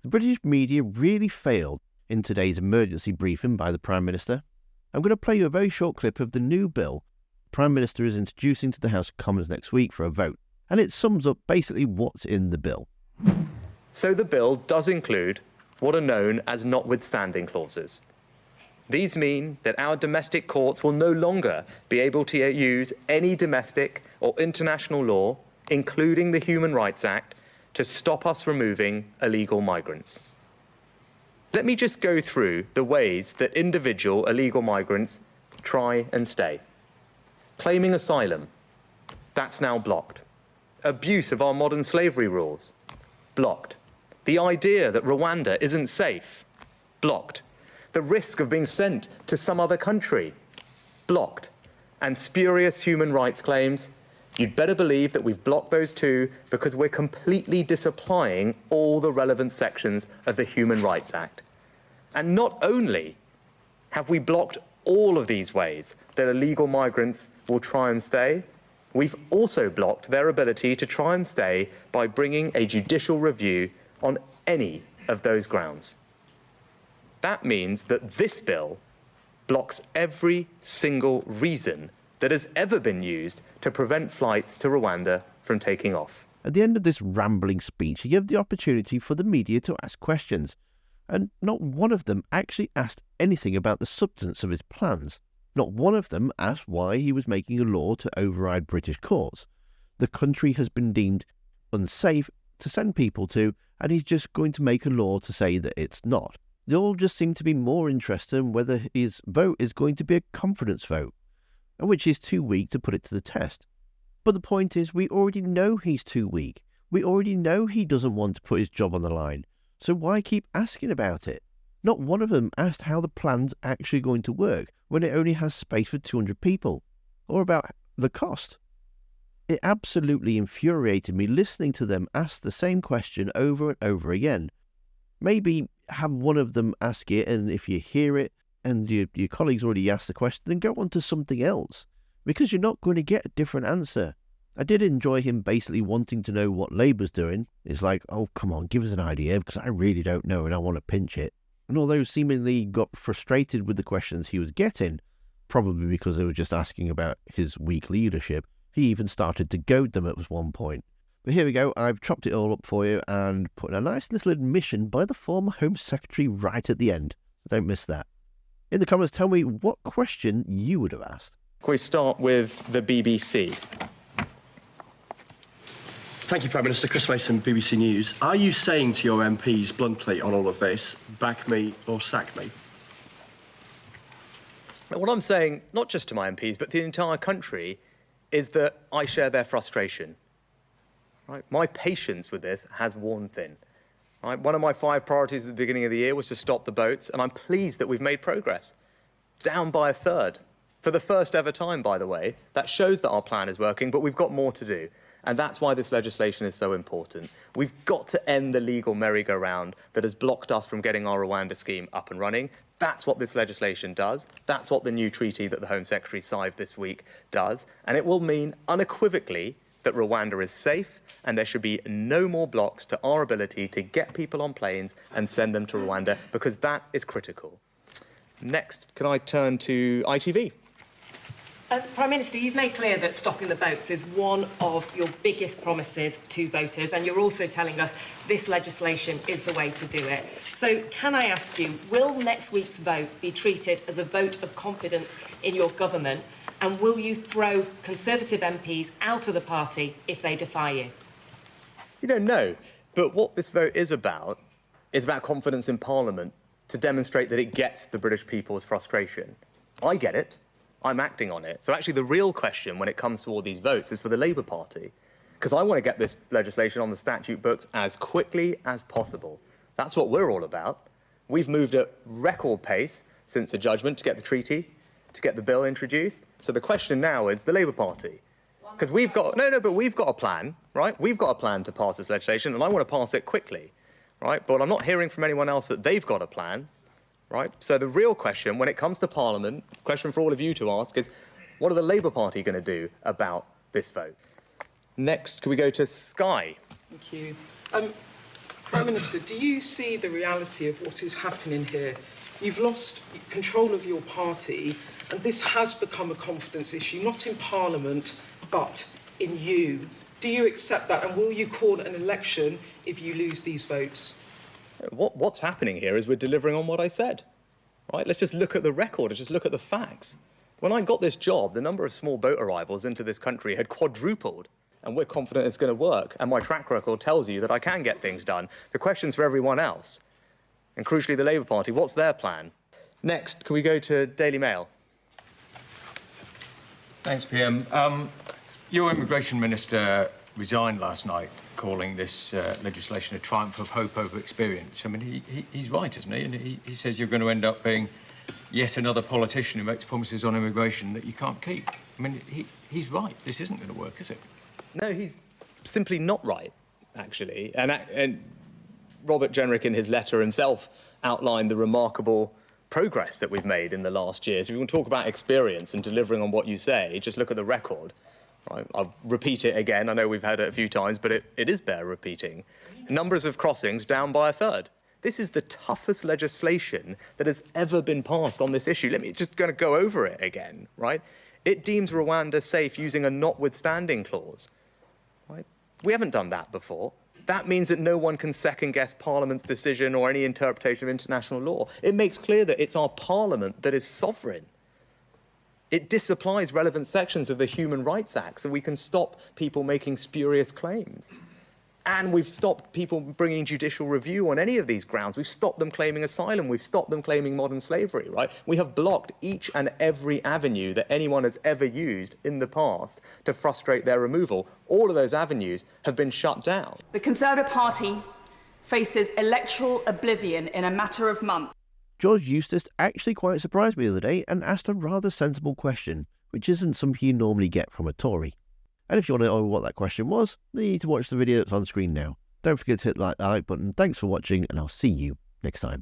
The British media really failed in today's emergency briefing by the Prime Minister. I'm going to play you a very short clip of the new bill the Prime Minister is introducing to the House of Commons next week for a vote, and it sums up basically what's in the bill. So the bill does include what are known as notwithstanding clauses. These mean that our domestic courts will no longer be able to use any domestic or international law, including the Human Rights Act, to stop us removing illegal migrants. Let me just go through the ways that individual illegal migrants try and stay. Claiming asylum, that's now blocked. Abuse of our modern slavery rules, blocked. The idea that Rwanda isn't safe, blocked. The risk of being sent to some other country, blocked. And spurious human rights claims, you'd better believe that we've blocked those too, because we're completely disapplying all the relevant sections of the Human Rights Act. And not only have we blocked all of these ways that illegal migrants will try and stay, we've also blocked their ability to try and stay by bringing a judicial review on any of those grounds. That means that this bill blocks every single reason that has ever been used to prevent flights to Rwanda from taking off. At the end of this rambling speech, he gave the opportunity for the media to ask questions, and not one of them actually asked anything about the substance of his plans. Not one of them asked why he was making a law to override British courts. The country has been deemed unsafe to send people to, and he's just going to make a law to say that it's not. They all just seem to be more interested in whether his vote is going to be a confidence vote, and which is too weak to put it to the test. But the point is, we already know he's too weak. We already know he doesn't want to put his job on the line. So why keep asking about it? Not one of them asked how the plan's actually going to work when it only has space for 200 people, or about the cost. It absolutely infuriated me listening to them ask the same question over and over again. Maybe have one of them ask it, and if you hear it and your colleagues already asked the question, then go on to something else, because you're not going to get a different answer. I did enjoy him basically wanting to know what Labour's doing. It's like, oh, come on, give us an idea, because I really don't know and I want to pinch it. And although seemingly got frustrated with the questions he was getting, probably because they were just asking about his weak leadership, he even started to goad them at one point. But here we go, I've chopped it all up for you and put a nice little admission by the former Home Secretary right at the end. So don't miss that. In the comments, tell me what question you would have asked. Can we start with the BBC? Thank you, Prime Minister. Chris Mason, BBC News. Are you saying to your MPs bluntly on all of this, back me or sack me? What I'm saying, not just to my MPs, but the entire country, is that I share their frustration. Right? My patience with this has worn thin. Right? One of my 5 priorities at the beginning of the year was to stop the boats, and I'm pleased that we've made progress. Down by a third. For the first ever time, by the way. That shows that our plan is working, but we've got more to do. And that's why this legislation is so important. We've got to end the legal merry-go-round that has blocked us from getting our Rwanda scheme up and running. That's what this legislation does. That's what the new treaty that the Home Secretary signed this week does. And it will mean unequivocally that Rwanda is safe, and there should be no more blocks to our ability to get people on planes and send them to Rwanda, because that is critical. Next, can I turn to ITV? Prime Minister, you've made clear that stopping the boats is one of your biggest promises to voters, and you're also telling us this legislation is the way to do it. So can I ask you, will next week's vote be treated as a vote of confidence in your government, and will you throw Conservative MPs out of the party if they defy you? You don't know, but what this vote is about confidence in Parliament to demonstrate that it gets the British people's frustration. I get it. I'm acting on it. So actually the real question when it comes to all these votes is for the Labour Party, because I want to get this legislation on the statute books as quickly as possible. That's what we're all about. We've moved at record pace since the judgment to get the treaty, to get the bill introduced. So the question now is the Labour Party. Because we've got, but we've got a plan, right? We've got a plan to pass this legislation, and I want to pass it quickly, right? But I'm not hearing from anyone else that they've got a plan. Right? So the real question, when it comes to Parliament, the question for all of you to ask is, what are the Labour Party going to do about this vote? Next, can we go to Sky? Thank you. Prime Minister, do you see the reality of what is happening here? You've lost control of your party, and this has become a confidence issue, not in Parliament, but in you. Do you accept that, and will you call an election if you lose these votes? What's happening here is we're delivering on what I said. Right? Let's just look at the record, let's just look at the facts. When I got this job, the number of small boat arrivals into this country had quadrupled, and we're confident it's going to work, and my track record tells you that I can get things done. The question's for everyone else, and crucially the Labour Party. What's their plan? Next, can we go to Daily Mail? Thanks, PM. Your Immigration Minister resigned last night, calling this legislation a triumph of hope over experience. I mean, he's right, isn't he? And he says you're going to end up being yet another politician who makes promises on immigration that you can't keep. I mean, he's right. This isn't going to work, is it? No, he's simply not right, actually. And Robert Jenrick, in his letter himself, outlined the remarkable progress that we've made in the last year. So if you want to talk about experience and delivering on what you say, just look at the record. Right? I'll repeat it again. I know we've had it a few times, but it is bear repeating. Numbers of crossings down by a third. This is the toughest legislation that has ever been passed on this issue. Let me just go over it again, right? It deems Rwanda safe using a notwithstanding clause. Right? We haven't done that before. That means that no one can second-guess Parliament's decision or any interpretation of international law. It makes clear that it's our Parliament that is sovereign. It disapplies relevant sections of the Human Rights Act so we can stop people making spurious claims. And we've stopped people bringing judicial review on any of these grounds. We've stopped them claiming asylum. We've stopped them claiming modern slavery, right? We have blocked each and every avenue that anyone has ever used in the past to frustrate their removal. All of those avenues have been shut down. The Conservative Party faces electoral oblivion in a matter of months. George Eustice actually quite surprised me the other day and asked a rather sensible question, which isn't something you normally get from a Tory. And if you want to know what that question was, then you need to watch the video that's on screen now. Don't forget to hit the like button. Thanks for watching, and I'll see you next time.